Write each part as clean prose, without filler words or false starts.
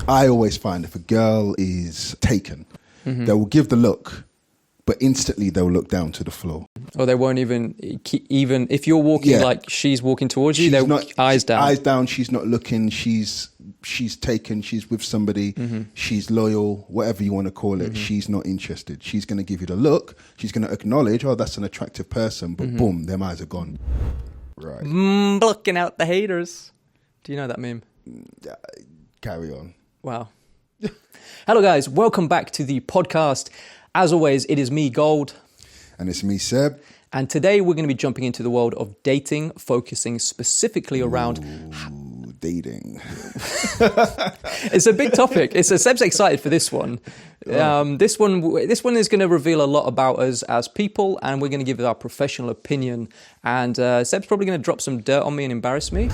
I always find if a girl is taken, they will give the look, but instantly they'll look down to the floor. Or they won't even if you're walking like she's walking towards you, they're eyes down. Eyes down, she's not looking, she's taken, she's with somebody, she's loyal, whatever you want to call it, she's not interested. She's going to give you the look, she's going to acknowledge, oh, that's an attractive person, but boom, them eyes are gone. Right. Blocking out the haters. Do you know that meme? Carry on. Wow. Hello guys, welcome back to the podcast. As always, it is me, Gold. And it's me, Seb. And today we're going to be jumping into the world of dating, focusing specifically around... dating. It's a big topic. Seb's excited for this one. This one is going to reveal a lot about us as people, and we're going to give our professional opinion. And Seb's probably going to drop some dirt on me and embarrass me.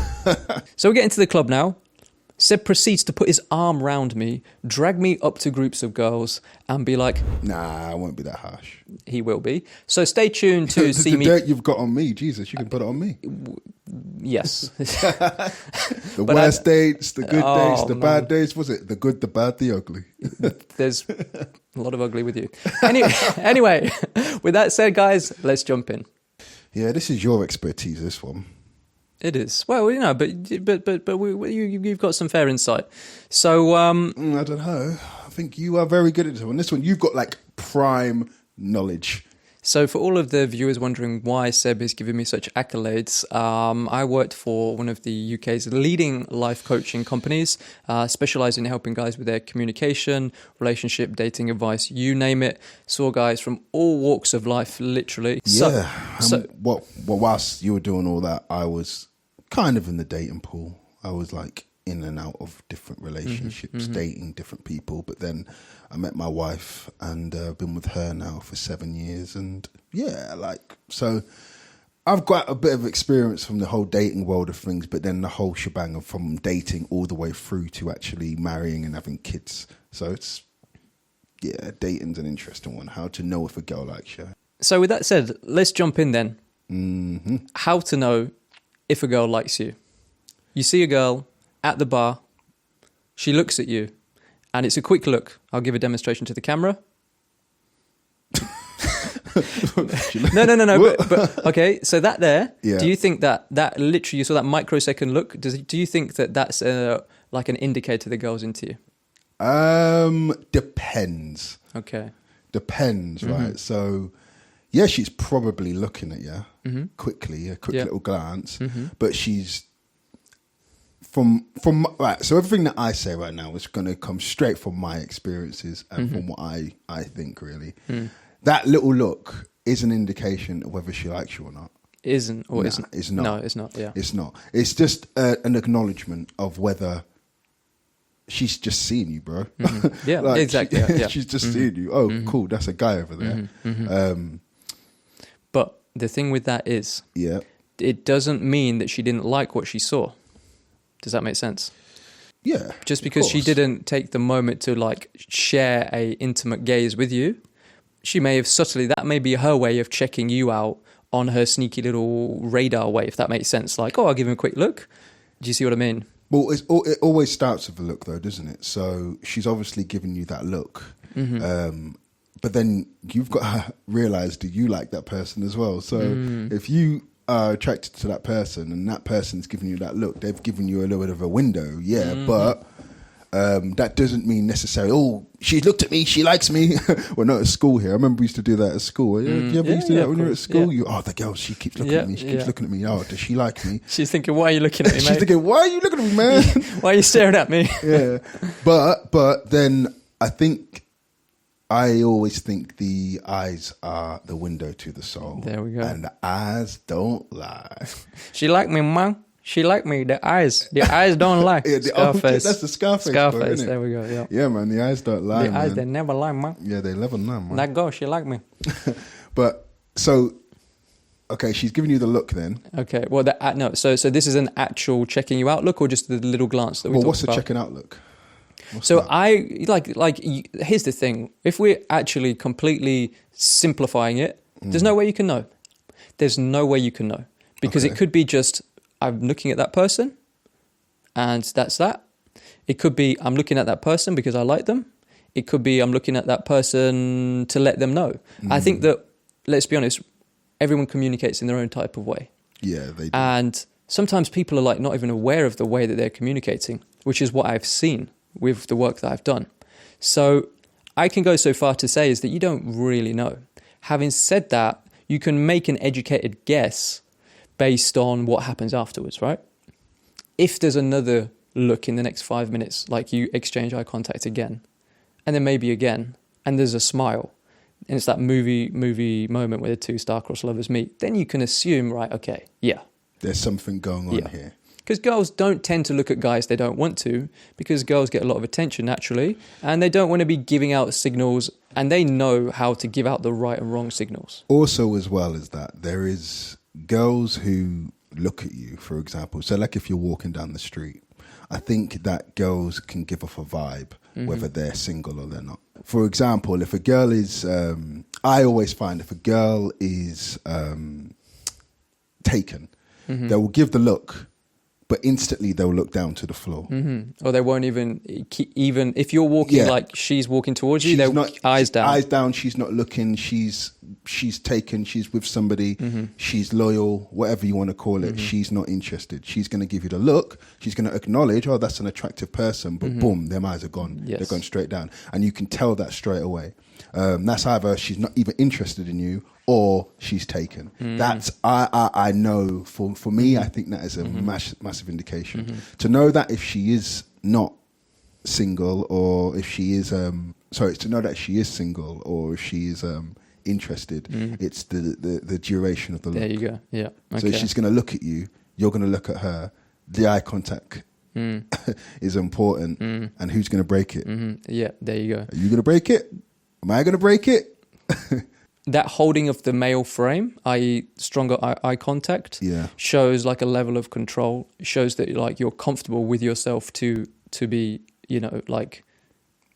So we're getting to the club now. Seb proceeds to put his arm round me, drag me up to groups of girls, and be like... Nah, I won't be that harsh. He will be. So stay tuned to see me... The dirt you've got on me, Jesus, you can put it on me. Yes. The worst dates, the good dates, the bad days. Was it the good, the bad, the ugly? There's a lot of ugly with you. Anyway, with that said, guys, let's jump in. Yeah, this is your expertise, this one. It is. Well, you know, but you've got some fair insight. So I don't know. I think you are very good at this one. This one, you've got like prime knowledge. So for all of the viewers wondering why Seb is giving me such accolades, I worked for one of the UK's leading life coaching companies, specialising in helping guys with their communication, relationship, dating advice, you name it. Saw guys from all walks of life, literally. Yeah. Whilst you were doing all that, I was kind of in the dating pool. I was like in and out of different relationships, dating different people. But then I met my wife and I've been with her now for 7 years. And yeah, so I've got a bit of experience from the whole dating world of things, but then the whole shebang of from dating all the way through to actually marrying and having kids. So dating's an interesting one. How to know if a girl likes you. So with that said, let's jump in then. Mm-hmm. How to know if a girl likes you. You see a girl at the bar, she looks at you, and it's a quick look. I'll give a demonstration to the camera. No. But okay, so that there, do you think that literally, you saw that microsecond look, do you think that's like an indicator the girl's into you? Depends. Okay. Depends, right? So... yeah, she's probably looking at you quickly, a quick little glance, but she's right. So everything that I say right now is going to come straight from my experiences and from what I think really. That little look is an indication of whether she likes you or not. Isn't. It's not. No, it's not. Yeah, it's not. It's just an acknowledgement of whether she's just seeing you, bro. Yeah, exactly. She's just seeing you. Oh, cool. That's a guy over there. But the thing with that is, it doesn't mean that she didn't like what she saw. Does that make sense? Yeah. Just because she didn't take the moment to like share a intimate gaze with you, she may have subtly, that may be her way of checking you out on her sneaky little radar way, if that makes sense. Like, oh, I'll give him a quick look. Do you see what I mean? Well, it always starts with a look though, doesn't it? So she's obviously giving you that look. But then you've got to realise, do you like that person as well? So if you are attracted to that person and that person's giving you that look, they've given you a little bit of a window, but that doesn't mean necessarily, oh, she's looked at me, she likes me. Well, not at school here. I remember we used to do that at school. You ever used to do that when you were at school? The girl, she keeps looking at me, she keeps looking at me. Oh, does she like me? She's thinking, why are you looking at me, mate? She's thinking, why are you looking at me, man? Why are you staring at me? Yeah. But then I always think the eyes are the window to the soul. There we go. And the eyes don't lie. She like me, man. She like me. The eyes don't lie. Scarface. That's the Scarface. Scarface. Quote, there we go. Yeah. Yeah, man. The eyes don't lie. The eyes, they never lie, man. Yeah, they never lie, man. That girl, she like me. But so, okay, she's giving you the look then. Okay. Well, no. So this is an actual checking you out look, or just the little glance that we talked about? What's the checking out look? So here's the thing. If we're actually completely simplifying it, there's no way you can know. There's no way you can know. Because it could be just, I'm looking at that person and that's that. It could be I'm looking at that person because I like them. It could be I'm looking at that person to let them know. I think that, let's be honest, everyone communicates in their own type of way. Yeah, they do. And sometimes people are like not even aware of the way that they're communicating, which is what I've seen with the work that I've done. So I can go so far to say is that you don't really know. Having said that, you can make an educated guess based on what happens afterwards, right? If there's another look in the next 5 minutes, like you exchange eye contact again, and then maybe again, and there's a smile, and it's that movie moment where the two star-crossed lovers meet, then you can assume, right, okay, yeah. There's something going on here. Because girls don't tend to look at guys they don't want to, because girls get a lot of attention naturally, and they don't want to be giving out signals, and they know how to give out the right and wrong signals. Also, as well as that, there is girls who look at you, for example. So like if you're walking down the street, I think that girls can give off a vibe, whether they're single or they're not. For example, if a girl is, I always find if a girl is taken, they will give the look, but instantly they'll look down to the floor. Or they won't even if you're walking like she's walking towards you, they're eyes down. Eyes down, she's not looking, she's taken, she's with somebody, she's loyal, whatever you want to call it, she's not interested. She's going to give you the look, she's going to acknowledge, oh, that's an attractive person, but boom, them eyes are gone. Yes. They're going straight down. And you can tell that straight away. That's either she's not even interested in you or she's taken. That's, I know, for me, I think that is a massive indication. To know that if she is not single or if she is, to know that she is single or if she is interested, it's the duration of the look. There you go, yeah. Okay. So if she's going to look at you, you're going to look at her, the eye contact is important, and who's going to break it? Yeah, there you go. Are you going to break it? Am I going to break it? That holding of the male frame, i.e. stronger eye contact, shows like a level of control. It shows that like you're comfortable with yourself to be, like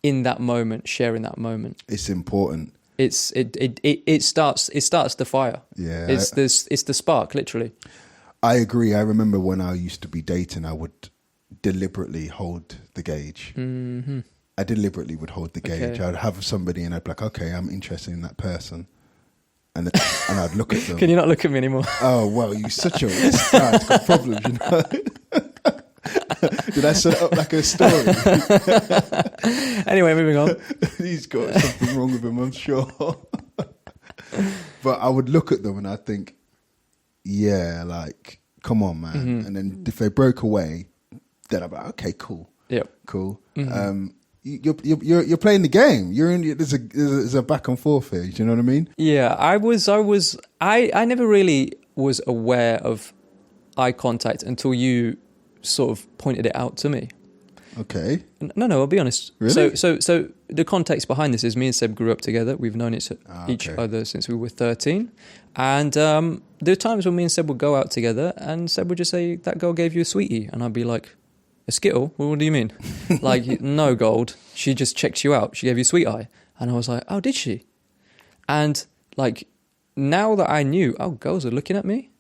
in that moment, sharing that moment. It's important. It starts the fire. Yeah. It's the spark, literally. I agree. I remember when I used to be dating, I would deliberately hold the gauge. I deliberately would hold the gauge. I'd have somebody and I'd be like, okay, I'm interested in that person. And I'd look at them. Can you not look at me anymore? Oh, well, this guy's got problems, you know. Did I set it up like a story? Anyway, moving on. He's got something wrong with him, I'm sure. But I would look at them and I'd think, yeah, like, come on, man. And then if they broke away, then I'd be like, okay, cool. Yep. Cool. You're playing the game. There's a back and forth here. Do you know what I mean? Yeah, I never really was aware of eye contact until you sort of pointed it out to me. Okay. No, I'll be honest. Really? So the context behind this is me and Seb grew up together. We've known each other since we were 13. And there are times when me and Seb would go out together and Seb would just say, that girl gave you a sweetie. And I'd be like, a Skittle? Well, what do you mean? Like, no, Gold. She just checked you out. She gave you sweet eye. And I was like, oh, did she? And like, now that I knew, oh, girls are looking at me,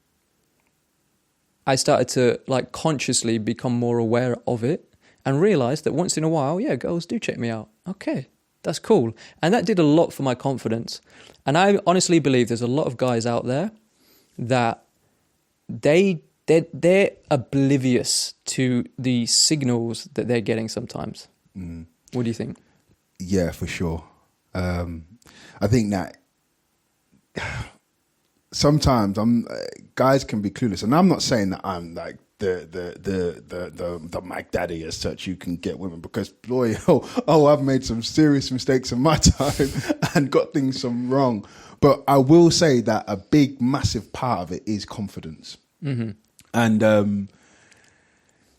I started to like consciously become more aware of it and realized that once in a while, yeah, girls do check me out. Okay, that's cool. And that did a lot for my confidence. And I honestly believe there's a lot of guys out there that they're oblivious to the signals that they're getting sometimes. What do you think? Yeah, for sure. I think that sometimes guys can be clueless, and I'm not saying that I'm like the Mac Daddy as such. You can get women because boy, I've made some serious mistakes in my time and got things some wrong. But I will say that a big, massive part of it is confidence. And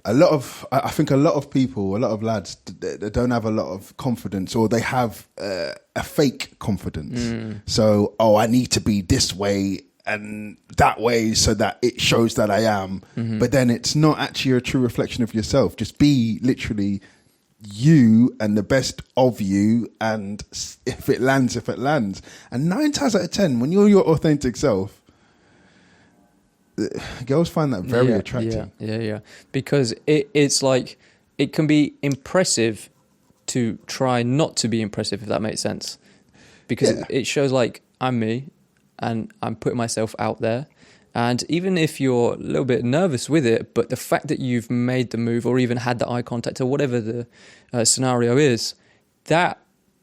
I think a lot of people, a lot of lads, they don't have a lot of confidence, or they have a fake confidence. So, I need to be this way and that way so that it shows that I am. But then it's not actually a true reflection of yourself. Just be literally you and the best of you, and if it lands, it lands. And 9 times out of 10, when you're your authentic self, girls find that very attractive. Yeah. Because it's like it can be impressive to try not to be impressive, if that makes sense, because it shows like I'm me and I'm putting myself out there. And even if you're a little bit nervous with it, but the fact that you've made the move or even had the eye contact or whatever the scenario is, that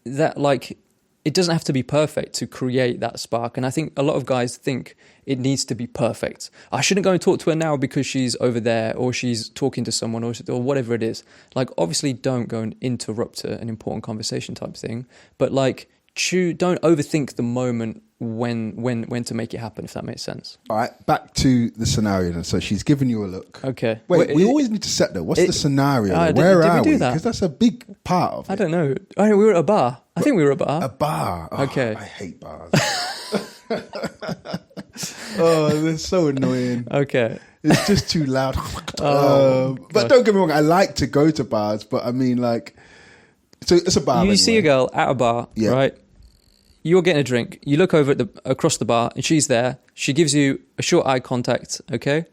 like, it doesn't have to be perfect to create that spark. And I think a lot of guys think it needs to be perfect. I shouldn't go and talk to her now because she's over there or she's talking to someone or whatever it is. Like, obviously don't go and interrupt an important conversation type thing, but like, don't overthink the moment when to make it happen, if that makes sense. All right, back to the scenario then. So she's giving you a look. Okay. Wait, we always need to set that. What's the scenario? Where did are we do we? that? Because that's a big part of it. I don't know. We were at a bar. I think we were at a bar. A bar. Oh, Okay. I hate bars. Oh, they're so annoying. Okay. It's just too loud. Oh, but don't get me wrong, I like to go to bars, but I mean, like, so it's a bar. You see a girl at a bar, right? You're getting a drink. You look over across the bar, and she's there. She gives you a short eye contact. Okay,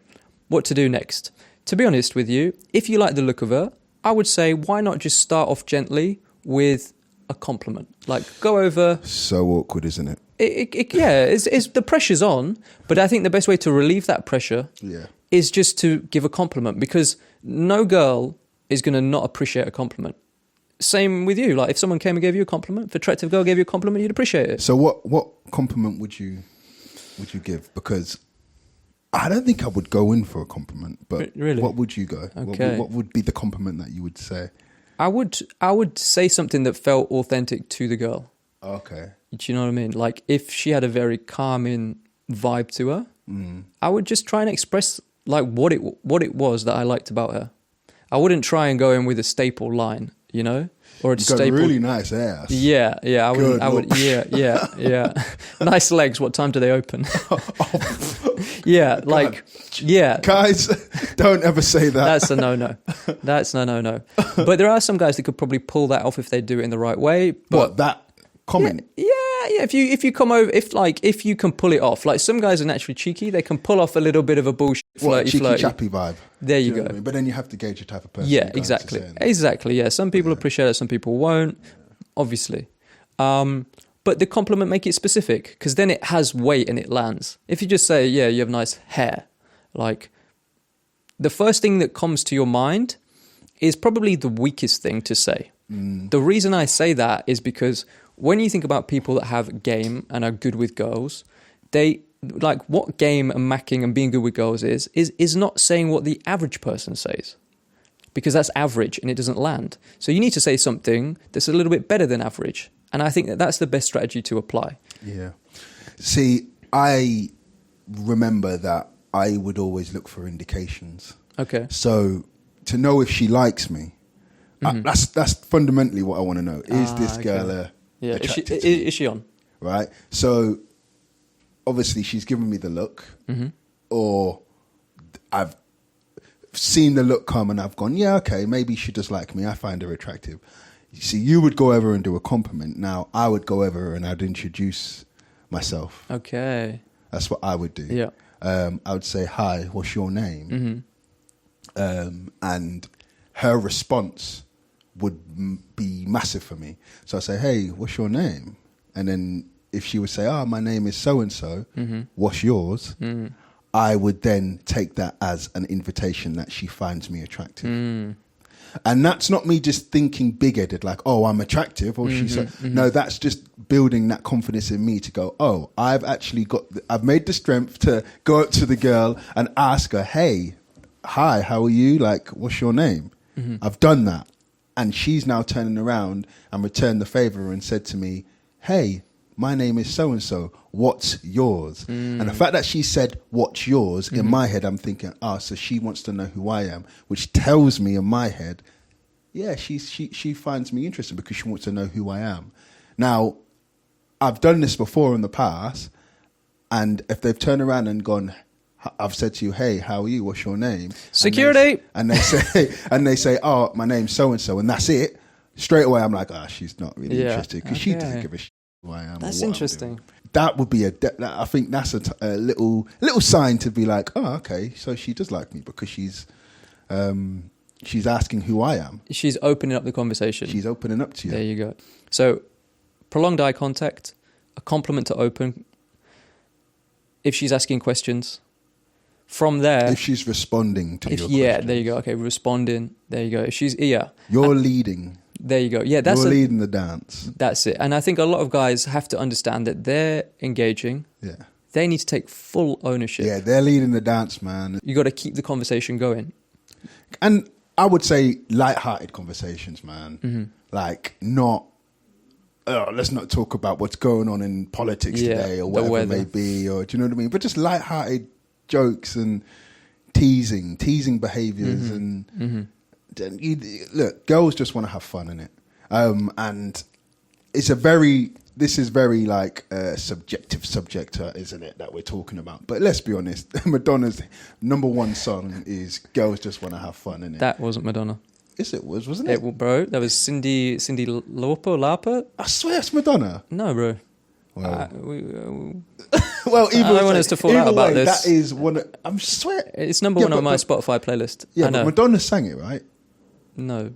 what to do next? To be honest with you, if you like the look of her, I would say why not just start off gently with a compliment? Like, go over. So awkward, isn't it? It's the pressure's on, but I think the best way to relieve that pressure is just to give a compliment, because no girl is going to not appreciate a compliment. Same with you. Like, if someone came and gave you a compliment, if an attractive girl gave you a compliment, you'd appreciate it. So what compliment would you give? Because I don't think I would go in for a compliment, but really? What would you go? Okay. What would be the compliment that you would say? I would say something that felt authentic to the girl. Okay. Do you know what I mean? Like, if she had a very calming vibe to her, I would just try and express like what it was that I liked about her. I wouldn't try and go in with a staple line, you know, or a You've got staple. really nice ass. Yeah. I would. Yeah. Nice legs. What time do they open? Yeah, like, yeah. Guys, don't ever say that. That's a no-no. That's no. But there are some guys that could probably pull that off if they do it in the right way. But what, that comment? Yeah. If you come over, if you can pull it off, like, some guys are naturally cheeky, they can pull off a little bit of a bullshit flirty. Chappy vibe. There you go. What I mean? But then you have to gauge the type of person. Yeah, exactly. Yeah, some people appreciate it, some people won't. Obviously, but the compliment, make it specific, because then it has weight and it lands. If you just say, "Yeah, you have nice hair," like, the first thing that comes to your mind is probably the weakest thing to say. The reason I say that is because when you think about people that have game and are good with girls, they like, what game and macking and being good with girls is not saying what the average person says, because that's average and it doesn't land. So you need to say something that's a little bit better than average. And I think that that's the best strategy to apply. Yeah. See, I remember that I would always look for indications. Okay. So to know if she likes me, that's fundamentally what I want to know. Is this girl attracted to me? Is she on? Right. So obviously she's given me the look, or I've seen the look come and I've gone, yeah, okay, maybe she does like me. I find her attractive. You see, you would go over and do a compliment. Now I would go over and I'd introduce myself. Okay. That's what I would do. Yeah. I would say, hi, what's your name? And her response would be massive for me. So I say, hey, what's your name? And then if she would say, my name is so-and-so, what's yours? I would then take that as an invitation that she finds me attractive. And that's not me just thinking big-headed, like, oh, I'm attractive, or she's no, that's just building that confidence in me to go, oh, I've made the strength to go up to the girl and ask her, hey, hi, how are you? Like, what's your name? I've done that. And she's now turning around and returned the favor and said to me, hey, my name is so-and-so, what's yours? And the fact that she said, what's yours, in my head, I'm thinking, so she wants to know who I am, which tells me in my head, yeah, she finds me interesting because she wants to know who I am. Now, I've done this before in the past, and if they've turned around and gone, I've said to you, hey, how are you? What's your name? Security. And they say, oh, my name's so-and-so, and that's it. Straight away, I'm like, she's not really interested because she doesn't give a shit who I am. That's interesting. That would be I think that's a little sign to be like, oh, okay, so she does like me because she's She's asking who I am. She's opening up the conversation. She's opening up to you. There you go. So, prolonged eye contact, a compliment to open. If she's asking questions, from there, If she's responding to your yeah, questions. there you go. Okay, responding. There you go. If she's You're leading. there you go. Yeah, You're leading the dance. that's it. And I think a lot of guys have to understand that they're engaging. Yeah. They need to take full ownership. Yeah, they're leading the dance, man. You got to keep the conversation going. And I would say light-hearted conversations, man. Mm-hmm. Like, not, let's not talk about what's going on in politics Yeah, today or the whatever it weather. may be, or do you know what I mean? But just light-hearted jokes and teasing behaviors. Mm-hmm. And then look, girls just want to have fun in it. And this is very like a subjective subject, isn't it, that we're talking about? But let's be honest, Madonna's number one song is "Girls Just Want to Have Fun," innit? That wasn't Madonna. Yes, it was, wasn't it? Bro, that was Cindy Lauper? I swear it's Madonna. No, bro. Well, I even don't want us to fall out about this. That is one. I'm swear It's number Yeah, one on but- my but- Spotify playlist. Yeah, I know. but Madonna sang it, right? No,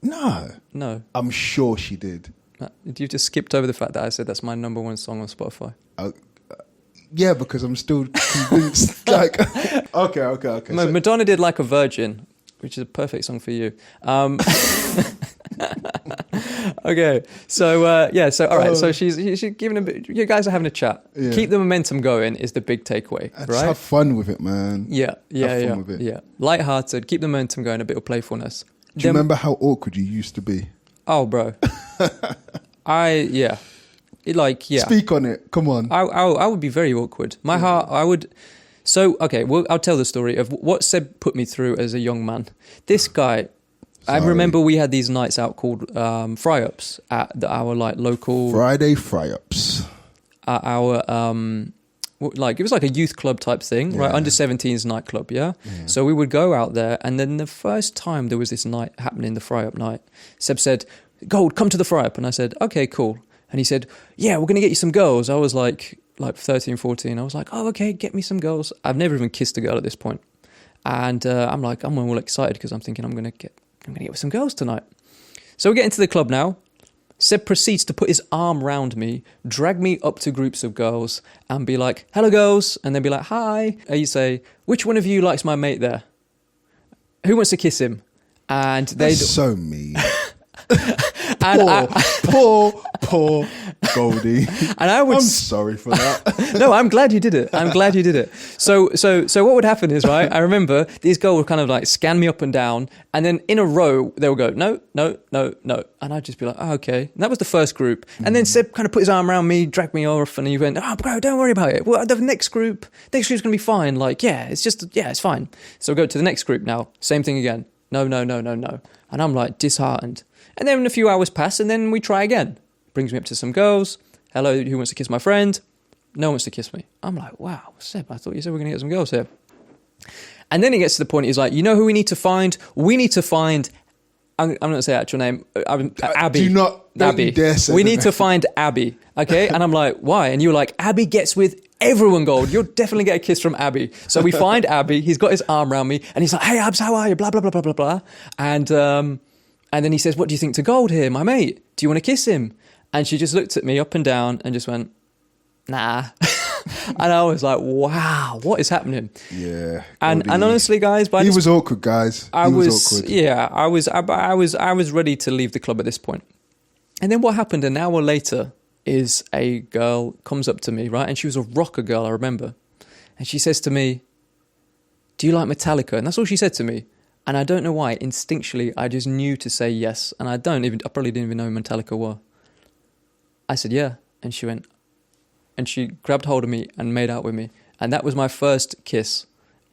No, I'm sure she did. you've just skipped over the fact that I said that's my number one song on Spotify. Yeah, because I'm still convinced. Like, okay. So- Madonna did Like a Virgin, which is a perfect song for you. Okay, so all right, so she's giving a bit. You guys are having a chat. Yeah. Keep the momentum going is the big takeaway, just right? have fun with it, man. Yeah, Have fun with it. yeah. Light-hearted, keep the momentum going, a bit of playfulness. Do you remember how awkward you used to be? Oh, bro. Yeah. Speak on it. Come on. I would be very awkward. My heart, I would. So, okay, well, I'll tell the story of what Seb put me through as a young man. This guy, I Sorry. remember we had these nights out called fry-ups at our like local, Friday fry-ups. at our like it was like a youth club type thing, right? Yeah. Under 17s nightclub, yeah? So we would go out there, and then the first time there was this night happening, the fry-up night, Seb said, "Gold, come to the fry-up," and I said, "Okay, cool." And he said, "Yeah, we're gonna get you some girls." I was like 13, 14. I was like, "Oh, okay, get me some girls." I've never even kissed a girl at this point, and I'm all excited because I'm thinking I'm gonna get with some girls tonight. So we get into the club now. Seb proceeds to put his arm round me, drag me up to groups of girls, and be like, "Hello, girls," and then be like, "Hi." And you say, "Which one of you likes my mate there? Who wants to kiss him?" And they That's so mean. and Poor Goldie. And I would I'm sorry for that. No, I'm glad you did it. I'm glad you did it. So what would happen is, right, I remember these girls would kind of like scan me up and down, and then in a row they would go, no. And I'd just be like, oh, okay. And that was the first group. And then Seb kind of put his arm around me, dragged me off, and he went, "Oh, bro, don't worry about it. Well, the next group's going to be fine. Like, it's fine." So we go to the next group now. Same thing again. No. And I'm like disheartened. And then a few hours pass, and then we try again. Brings me up to some girls. "Hello, who wants to kiss my friend?" No one wants to kiss me. I'm like, wow, Seb, I thought you said we're going to get some girls here. And then he gets to the point, he's like, "You know who we need to find? We need to find," I'm not going to say her actual name, Abby. Don't Abby. you dare say We the need to name. find Abby, okay? And I'm like, why? And you were like, "Abby gets with everyone, Gold. You'll definitely get a kiss from Abby." So we find Abby, he's got his arm around me, and he's like, "Hey, Abs, how are you?" Blah, blah, blah, blah, blah, blah. And then he says, "What do you think to Gold here, my mate? Do you want to kiss him?" And she just looked at me up and down and just went, "Nah." And I was like, wow, what is happening? Yeah. And Goldie. honestly, guys, He was awkward, guys. I He was was awkward. I was ready to leave the club at this point. And then what happened an hour later is a girl comes up to me, right? And she was a rocker girl, I remember. And she says to me, "Do you like Metallica?" And that's all she said to me. And I don't know why, instinctually, I just knew to say yes. And I probably didn't even know who Metallica were. I said, "Yeah." And she went, and she grabbed hold of me and made out with me. And that was my first kiss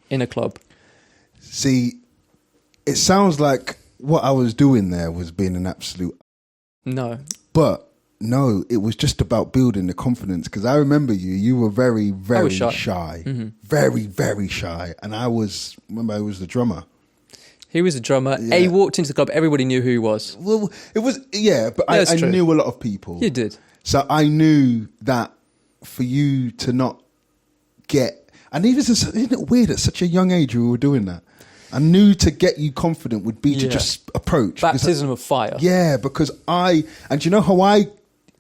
in a club. See, it sounds like what I was doing there was being an absolute... No. But no, it was just about building the confidence. Because I remember you were very, very shy. shy. Mm-hmm. Very, very shy. And I was the drummer. He was a drummer. Yeah. He walked into the club. Everybody knew who he was. Well, it was, yeah, but That's I true. knew a lot of people. You did. So I knew that for you to not get... And even, isn't it weird at such a young age we were doing that? I knew to get you confident would be to Yeah. just approach. Baptism of fire. Yeah, because and you know how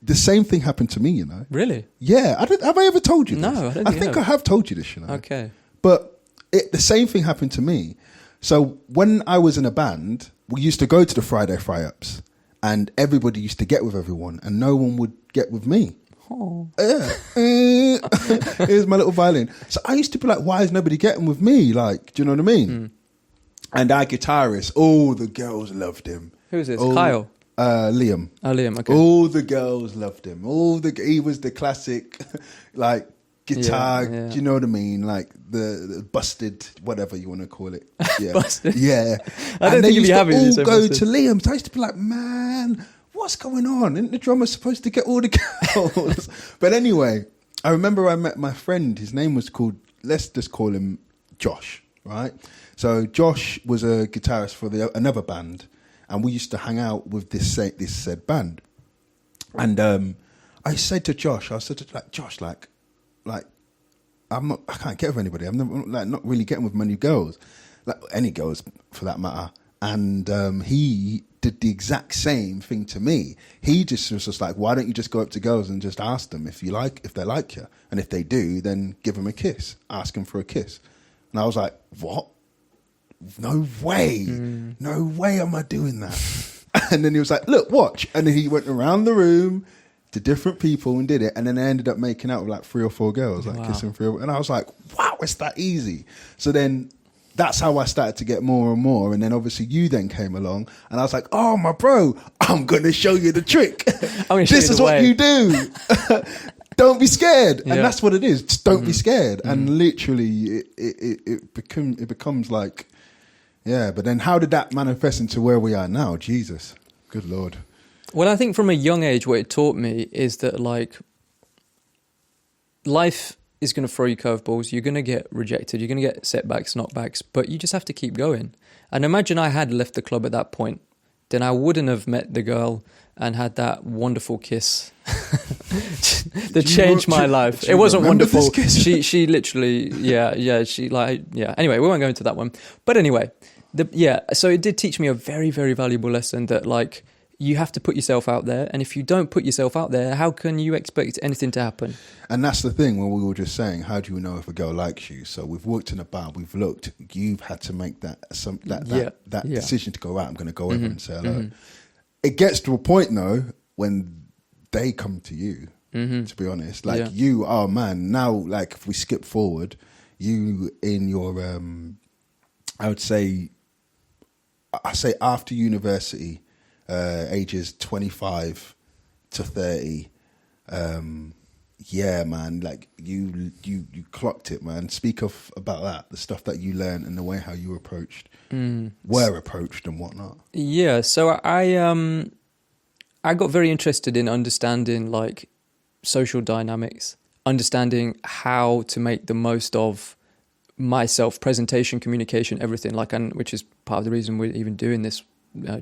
the same thing happened to me, you know. Really? Yeah, have I ever told you this? No, I don't think you think have. I have told you this, you know. Okay. But the same thing happened to me. So when I was in a band, we used to go to the Friday fry-ups, and everybody used to get with everyone, and no one would get with me. Oh. Yeah. Here's my little violin. So I used to be like, why is nobody getting with me? Like, do you know what I mean? And our guitarist, all the girls loved him. Who is this? Kyle? Liam. Oh, Liam, okay. All the girls loved him. He was the classic, like, guitar, Yeah. do you know what I mean? Like the busted, whatever you want to call it. Yeah. Busted? Yeah. I don't think you'd be happy if you all said go busted. to Liam. So I used to be like, man, what's going on? Isn't the drummer supposed to get all the girls? But anyway, I remember I met my friend. His name was let's just call him Josh, right? So Josh was a guitarist for another band, and we used to hang out with this said band. And I said to Josh, Josh, I can't get with anybody. I'm not really getting with many girls, like any girls for that matter. And he did the exact same thing to me. He just was just like, why don't you just go up to girls and just ask them if they like you, and if they do, then give them a kiss, ask them for a kiss. And I was like, what? No way, no way am I doing that. And then he was like, look, watch. And then he went around the room to different people and did it. And then I ended up making out with like 3 or 4 girls, like kissing 3 and I was like, wow, it's that easy. So then that's how I started to get more and more. And then obviously you then came along and I was like, oh, my bro, I'm going to show you the trick. This is what you do. Don't be scared. And that's what it is. Just don't be scared. And literally it becomes like, yeah. But then how did that manifest into where we are now? Jesus, good Lord. Well, I think from a young age, what it taught me is that, like, life is going to throw you curveballs. You're going to get rejected. You're going to get setbacks, knockbacks, but you just have to keep going. And imagine I had left the club at that point. Then I wouldn't have met the girl and had that wonderful kiss that changed my life. It wasn't wonderful. She literally, Anyway, we won't go into that one. But anyway, so it did teach me a very, very valuable lesson that, like, you have to put yourself out there. And if you don't put yourself out there, how can you expect anything to happen? And that's the thing, when we were just saying, how do you know if a girl likes you? So we've worked in a bar, we've looked, you've had to make that decision to go out. I'm going to go over and say hello. It gets to a point, though, when they come to you, to be honest. Like, you are, man, now, like, if we skip forward, you in your, I say after university, ages 25 to 30, man, like you clocked it, man. Speak about that, the stuff that you learned and the way how you were approached and whatnot. Yeah, so I got very interested in understanding, like, social dynamics, understanding how to make the most of myself, presentation, communication, everything, like, and which is part of the reason we're even doing this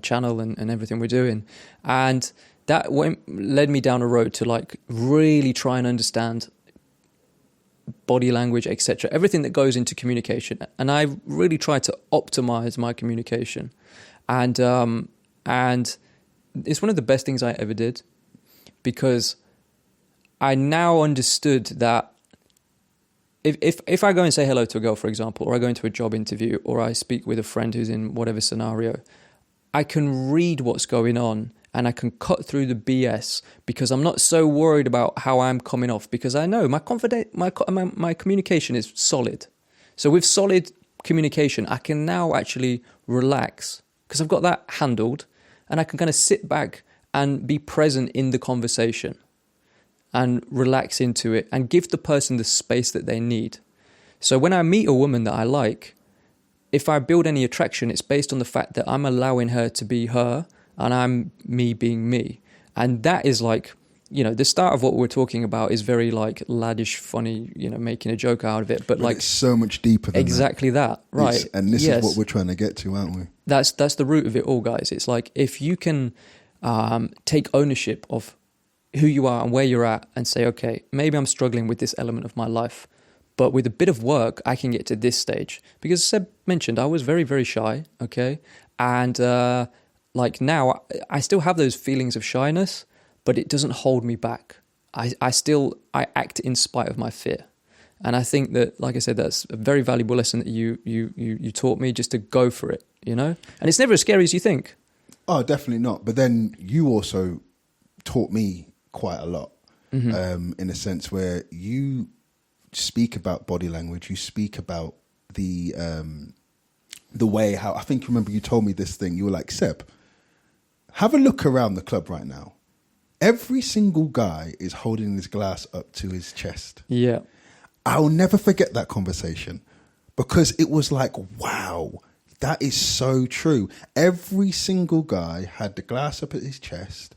channel and everything we're doing. And that led me down a road to, like, really try and understand body language, etc., everything that goes into communication. And I really tried to optimize my communication, and it's one of the best things I ever did, because I now understood that if I go and say hello to a girl, for example, or I go into a job interview, or I speak with a friend who's in whatever scenario, I can read what's going on and I can cut through the BS, because I'm not so worried about how I'm coming off, because I know my communication is solid. So with solid communication, I can now actually relax, because I've got that handled, and I can kind of sit back and be present in the conversation and relax into it and give the person the space that they need. So when I meet a woman that I like, if I build any attraction, it's based on the fact that I'm allowing her to be her and I'm me being me. And that is, like, you know, the start of what we're talking about is very, like, laddish, funny, you know, making a joke out of it. But like, it's so much deeper than exactly that, right? And this is what we're trying to get to, aren't we? That's the root of it all, guys. It's like, if you can take ownership of who you are and where you're at and say, okay, maybe I'm struggling with this element of my life, But with a bit of work, I can get to this stage. Because Seb mentioned, I was very, very shy, okay? And like now, I still have those feelings of shyness, but it doesn't hold me back. I act in spite of my fear. And I think that, like I said, that's a very valuable lesson that you taught me, just to go for it, you know? And it's never as scary as you think. Oh, definitely not. But then you also taught me quite a lot, in a sense where you speak about body language, you speak about the way how, I think, remember you told me this thing, you were like, Seb, have a look around the club right now. Every single guy is holding his glass up to his chest. Yeah. I'll never forget that conversation, because it was like, wow, that is so true. Every single guy had the glass up at his chest,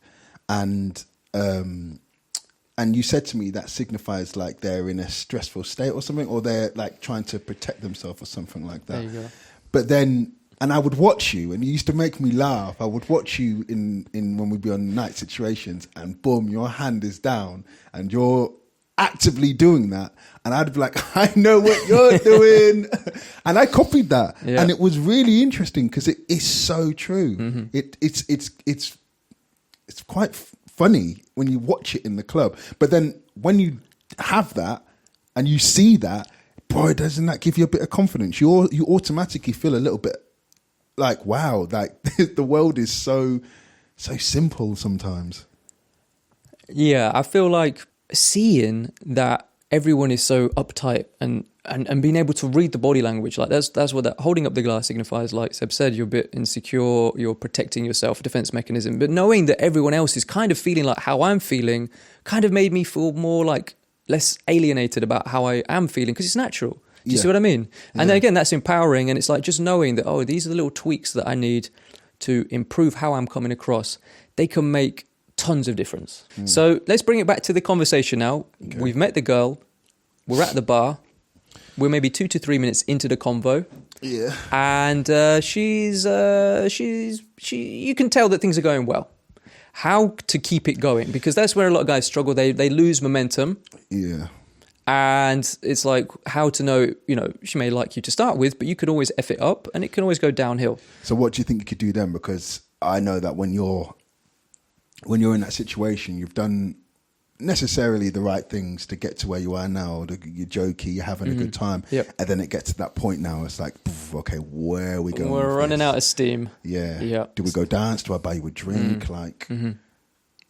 and you said to me that signifies like they're in a stressful state or something, or they're like trying to protect themselves or something like that. There you go. But then, and I would watch you, and you used to make me laugh. I would watch you in when we'd be on night situations, and boom, your hand is down, and you're actively doing that, and I'd be like, I know what you're doing. And I copied that. Yeah. And it was really interesting because it is so true. It's quite funny when you watch it in the club, but then when you have that and you see that, boy, doesn't that give you a bit of confidence? You automatically feel a little bit like, wow, like the world is so simple sometimes. Yeah, I feel like seeing that everyone is so uptight and being able to read the body language, like that's what that holding up the glass signifies. Like Seb said, you're a bit insecure, you're protecting yourself, defense mechanism. But knowing that everyone else is kind of feeling like how I'm feeling kind of made me feel more like less alienated about how I am feeling, because it's natural. Do you see what I mean? And then again, that's empowering, and it's like just knowing that, oh, these are the little tweaks that I need to improve how I'm coming across. They can make tons of difference. So let's bring it back to the conversation now. Okay. We've met the girl. We're at the bar. We're maybe 2 to 3 minutes into the convo. Yeah. And you can tell that things are going well. How to keep it going? Because that's where a lot of guys struggle. They lose momentum. Yeah. And it's like how to know, she may like you to start with, but you could always F it up and it can always go downhill. So what do you think you could do then? Because I know that when you're in that situation, you've done necessarily the right things to get to where you are now. You're jokey, you're having a good time. Yep. And then it gets to that point now. It's like, okay, where are we going? We're running out of steam. Yeah. Yep. Do we go dance? Do I buy you a drink?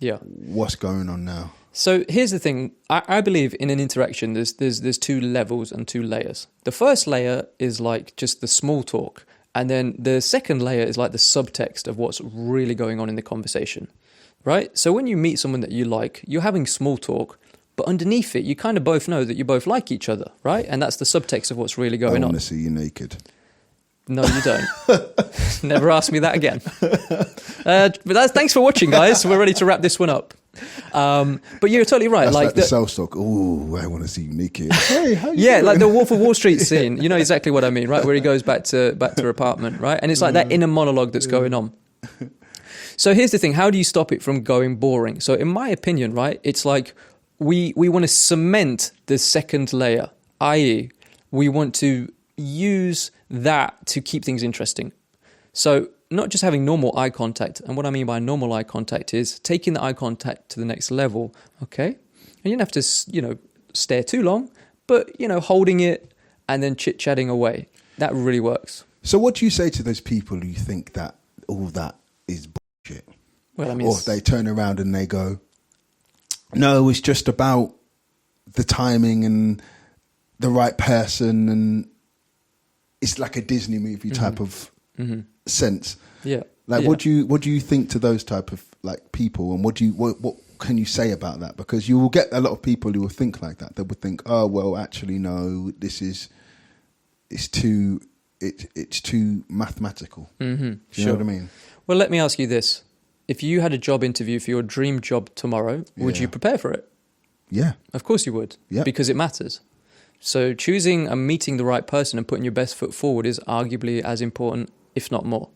Yeah. What's going on now? So here's the thing. I believe in an interaction, there's 2 levels and 2 layers. The first layer is like just the small talk. And then the second layer is like the subtext of what's really going on in the conversation. Right? So when you meet someone that you like, you're having small talk, but underneath it, you kind of both know that you both like each other, right? And that's the subtext of what's really going on. I want to see you naked. No, you don't. Never ask me that again. But thanks for watching, guys. We're ready to wrap this one up. But you're totally right. That's like the sales talk. Ooh, I want to see you naked. Hey, how you doing? Like the Wolf of Wall Street scene. You know exactly what I mean, right? Where he goes back to her apartment, right? And it's like that inner monologue that's going on. So here's the thing. How do you stop it from going boring? So in my opinion, right, it's like we want to cement the second layer, i.e. we want to use that to keep things interesting. So not just having normal eye contact. And what I mean by normal eye contact is taking the eye contact to the next level, okay? And you don't have to, stare too long, but, holding it and then chit-chatting away. That really works. So what do you say to those people who think that all that is bullshit? Well, I mean, or they turn around and they go, no, it's just about the timing and the right person, and it's like a Disney movie type of sense. Yeah. Like, what do you think to those type of like people, and what can you say about that? Because you will get a lot of people who will think like that. They would think, oh well, actually no, it's too mathematical. You know what I mean? Well, let me ask you this: if you had a job interview for your dream job tomorrow, would you prepare for it? Yeah, of course you would. Yeah, because it matters. So choosing and meeting the right person and putting your best foot forward is arguably as important, if not more.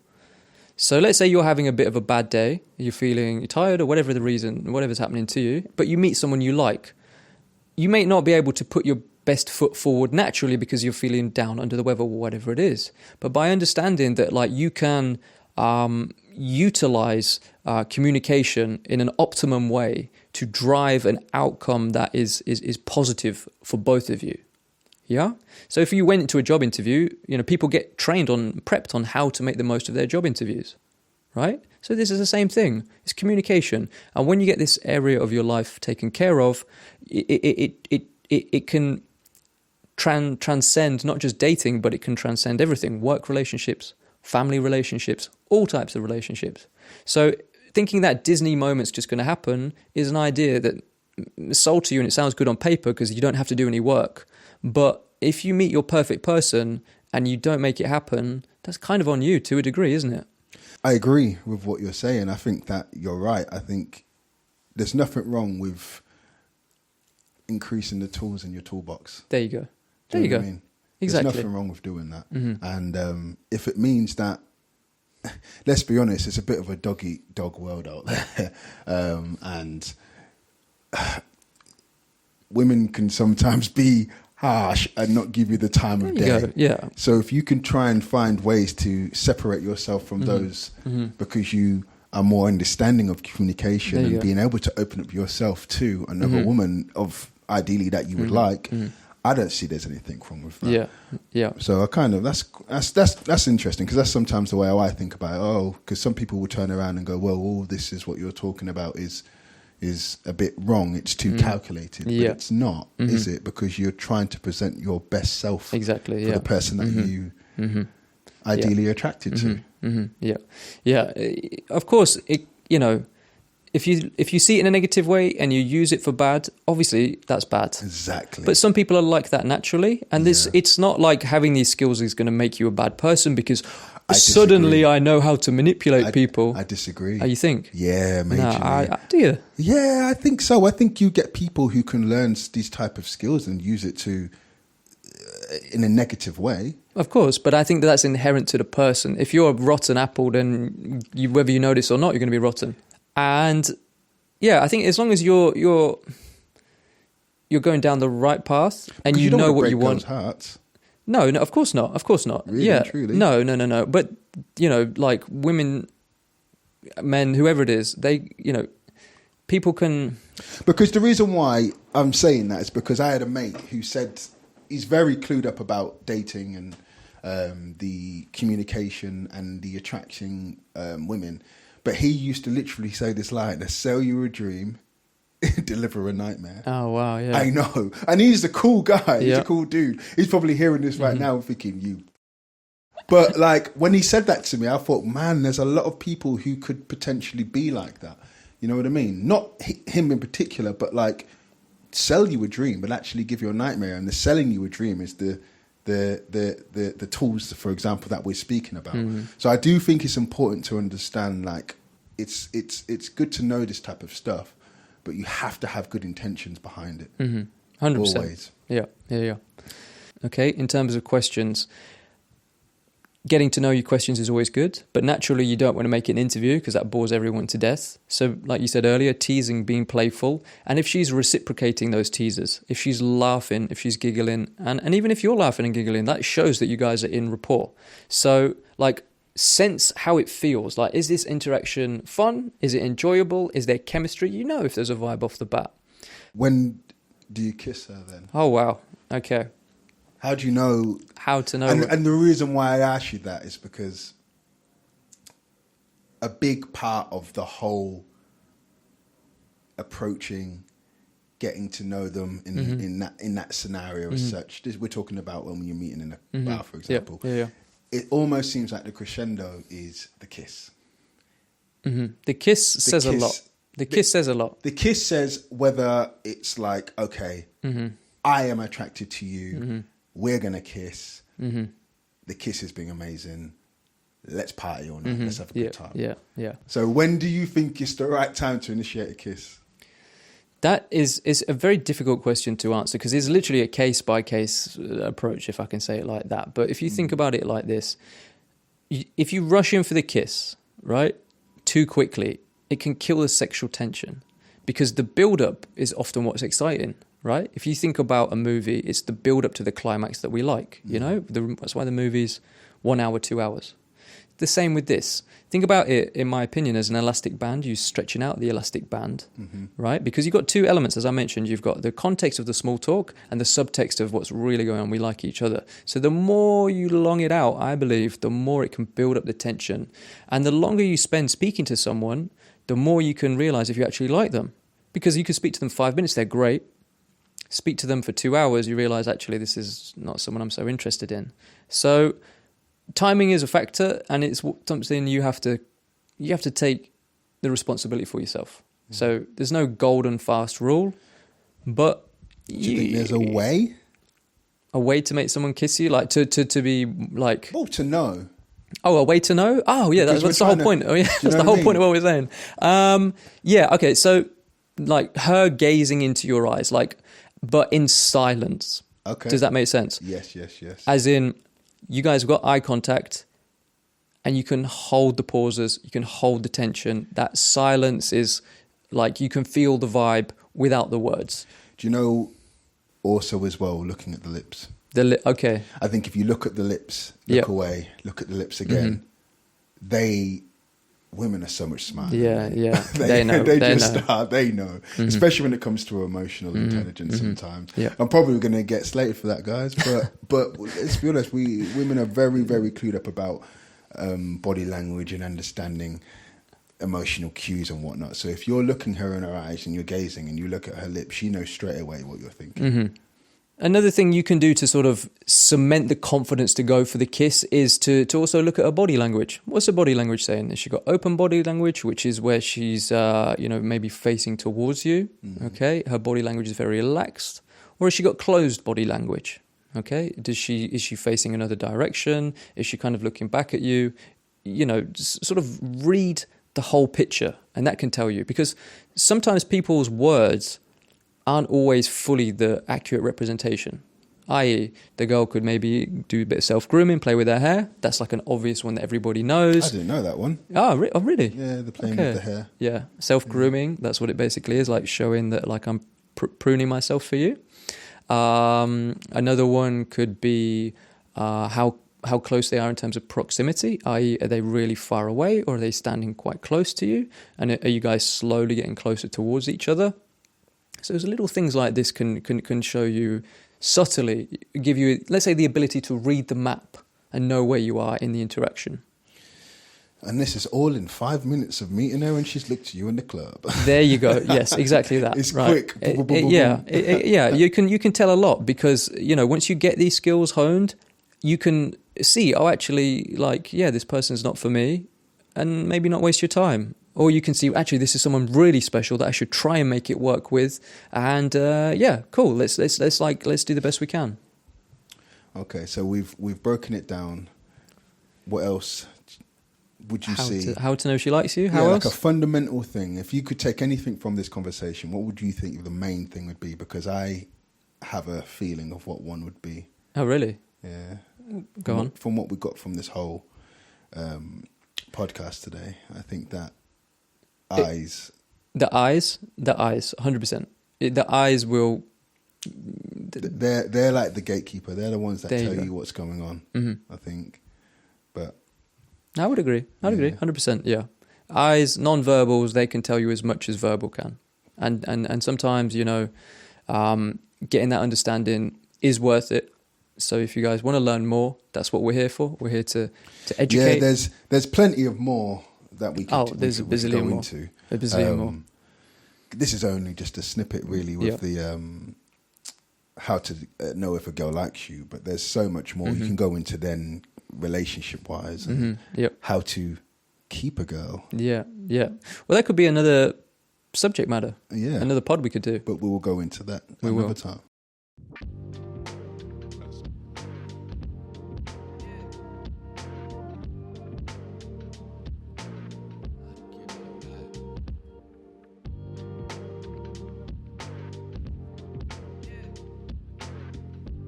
So let's say you're having a bit of a bad day, you're tired or whatever's happening to you, but you meet someone you like. You may not be able to put your best foot forward naturally because you're feeling down under the weather or whatever it is. But by understanding that like you can utilize communication in an optimum way to drive an outcome that is positive for both of you. Yeah. So if you went into a job interview, people get prepped on how to make the most of their job interviews, right? So this is the same thing. It's communication. And when you get this area of your life taken care of, it can transcend not just dating, but it can transcend everything: work relationships, family relationships, all types of relationships. So thinking that Disney moment's just going to happen is an idea that is sold to you, and it sounds good on paper because you don't have to do any work. But if you meet your perfect person and you don't make it happen, that's kind of on you to a degree, isn't it? I agree with what you're saying. I think that you're right. I think there's nothing wrong with increasing the tools in your toolbox. There you go. Do you know what I mean? Exactly. There's nothing wrong with doing that. Mm-hmm. And if it means that, let's be honest, it's a bit of a dog world out there. And women can sometimes be harsh and not give you the time of day. Go. Yeah. So if you can try and find ways to separate yourself from those because you are more understanding of communication and being able to open up yourself to another woman of ideally that you would like, I don't see there's anything wrong with that. Yeah, yeah. So I kind of that's interesting because that's sometimes the way I think about it. Oh, because some people will turn around and go, well, all this is what you're talking about is a bit wrong. It's too calculated. But it's not, is it? Because you're trying to present your best self for the person that you ideally attracted to. Yeah. Of course, if you see it in a negative way and you use it for bad, obviously that's bad. Exactly. But some people are like that naturally, and it's not like having these skills is going to make you a bad person because suddenly I know how to manipulate people. I disagree. Oh, you think? Yeah, majorly. No, do you? Yeah, I think so. I think you get people who can learn these type of skills and use it to in a negative way. Of course, but I think that's inherent to the person. If you're a rotten apple, then whether you notice or not, you're going to be rotten. And yeah, I think as long as you're going down the right path and you know what you want. Hearts. No, of course not. Of course not. Really, yeah, truly. No. But like women, men, whoever it is, they, people can. Because the reason why I'm saying that is because I had a mate who said he's very clued up about dating and the communication and the attracting women. But he used to literally say this line: "I sell you a dream, deliver a nightmare." Oh, wow, yeah. I know. And he's a cool guy. He's a cool dude. He's probably hearing this right now thinking, you. But like when he said that to me, I thought, man, there's a lot of people who could potentially be like that. You know what I mean? Not him in particular, but like sell you a dream, but actually give you a nightmare. And the selling you a dream is the tools, for example, that we're speaking about. So I do think it's important to understand, like, it's good to know this type of stuff, but you have to have good intentions behind it. 100%. Always. Yeah. Okay, in terms of questions, getting to know your questions is always good, but naturally you don't want to make it an interview because that bores everyone to death. So like you said earlier, teasing, being playful. And if she's reciprocating those teasers, if she's laughing, if she's giggling, and even if you're laughing and giggling, that shows that you guys are in rapport. So like sense how it feels. Like, is this interaction fun? Is it enjoyable? Is there chemistry? You know if there's a vibe off the bat. When do you kiss her then? Oh, wow. Okay. How do you know? How to know? And the reason why I ask you that is because a big part of the whole approaching, getting to know them in that scenario as such. We're talking about when you're meeting in a bar, for example. Yeah. It almost seems like the crescendo is the kiss. The kiss says a lot. The kiss says a lot. The kiss says whether it's like, okay, I am attracted to you. We're going to kiss. The kiss has been amazing. Let's party all night. Let's have a good time. Yeah. So when do you think is the right time to initiate a kiss? That is a very difficult question to answer because it's literally a case-by-case approach, if I can say it like that. But if you think about it like this, if you rush in for the kiss, right, too quickly, it can kill the sexual tension because the build-up is often what's exciting. right? If you think about a movie, it's the build up to the climax that we like, you know? That's why the movie's 1 hour, 2 hours. The same with this. Think about it, in my opinion, as an elastic band. You're stretching out the elastic band, right? Because you've got two elements, as I mentioned. You've got the context of the small talk and the subtext of what's really going on. We like each other. So the more you long it out, I believe, the more it can build up the tension. And the longer you spend speaking to someone, the more you can realize if you actually like them. Because you can speak to them 5 minutes, they're great. Speak to them for 2 hours, you realize, actually, this is not someone I'm so interested in. So timing is a factor, and it's something you have to take the responsibility for yourself. So there's no golden fast rule, but do you think there's a way to make someone kiss you, like to be like, well, to know? Oh, a way to know? Oh, yeah, that's the whole point. Oh, yeah, that's the whole point of what we're saying. Yeah, okay, so like her gazing into your eyes, like, but in silence. Okay, does that make sense? Yes. As in, you guys have got eye contact, and you can hold the pauses, you can hold the tension. That silence is like you can feel the vibe without the words. Do you know, also as well, looking at the lips? Okay. I think if you look at the lips, look away, look at the lips again, women are so much smarter. Yeah. they know. They know. Especially when it comes to emotional intelligence sometimes. Yeah. I'm probably going to get slated for that, guys. But let's be honest, women are very, very clued up about body language and understanding emotional cues and whatnot. So if you're looking her in her eyes and you're gazing and you look at her lips, she knows straight away what you're thinking. Another thing you can do to sort of cement the confidence to go for the kiss is to also look at her body language. What's her body language saying? Has she got open body language, which is where she's, maybe facing towards you? Okay, her body language is very relaxed. Or has she got closed body language? Okay, is she facing another direction? Is she kind of looking back at you? You know, sort of read the whole picture, and that can tell you, because sometimes people's words aren't always fully the accurate representation. I.e., the girl could maybe do a bit of self-grooming, play with her hair. That's like an obvious one that everybody knows. I didn't know that one. Oh, really? Yeah, the playing with the hair. Yeah, self-grooming, that's what it basically is, like showing that like I'm pruning myself for you. Another one could be how close they are in terms of proximity, i.e., are they really far away or are they standing quite close to you? And are you guys slowly getting closer towards each other? So there's little things like this can show you subtly, give you, let's say, the ability to read the map and know where you are in the interaction. And this is all in 5 minutes of meeting her when she's looked at you in the club. There you go. Yes, exactly that. It's right. quick. Yeah. You can tell a lot because, once you get these skills honed, you can see, actually, this person's not for me, and maybe not waste your time. Or you can see, actually, this is someone really special that I should try and make it work with. And cool. Let's do the best we can. Okay, so we've broken it down. What else would you see? How to know she likes you? How else? Like a fundamental thing. If you could take anything from this conversation, what would you think the main thing would be? Because I have a feeling of what one would be. Oh, really? Yeah. Go on. From what we got from this whole podcast today, I think that eyes. The eyes, 100%. The eyes will. They're like the gatekeeper. They're the ones that tell you what's going on. I think, but I would agree. I'd agree, 100%. Yeah, eyes, non-verbals, they can tell you as much as verbal can, and sometimes getting that understanding is worth it. So if you guys want to learn more, that's what we're here for. We're here to educate. Yeah, there's plenty of more that we could, there's a bazillion more. Into. A bazillion more. This is only just a snippet, really, with the how to know if a girl likes you. But there's so much more you can go into then, relationship-wise, and how to keep a girl. Yeah. Well, that could be another subject matter. Yeah, another pod we could do. But we will go into that another time.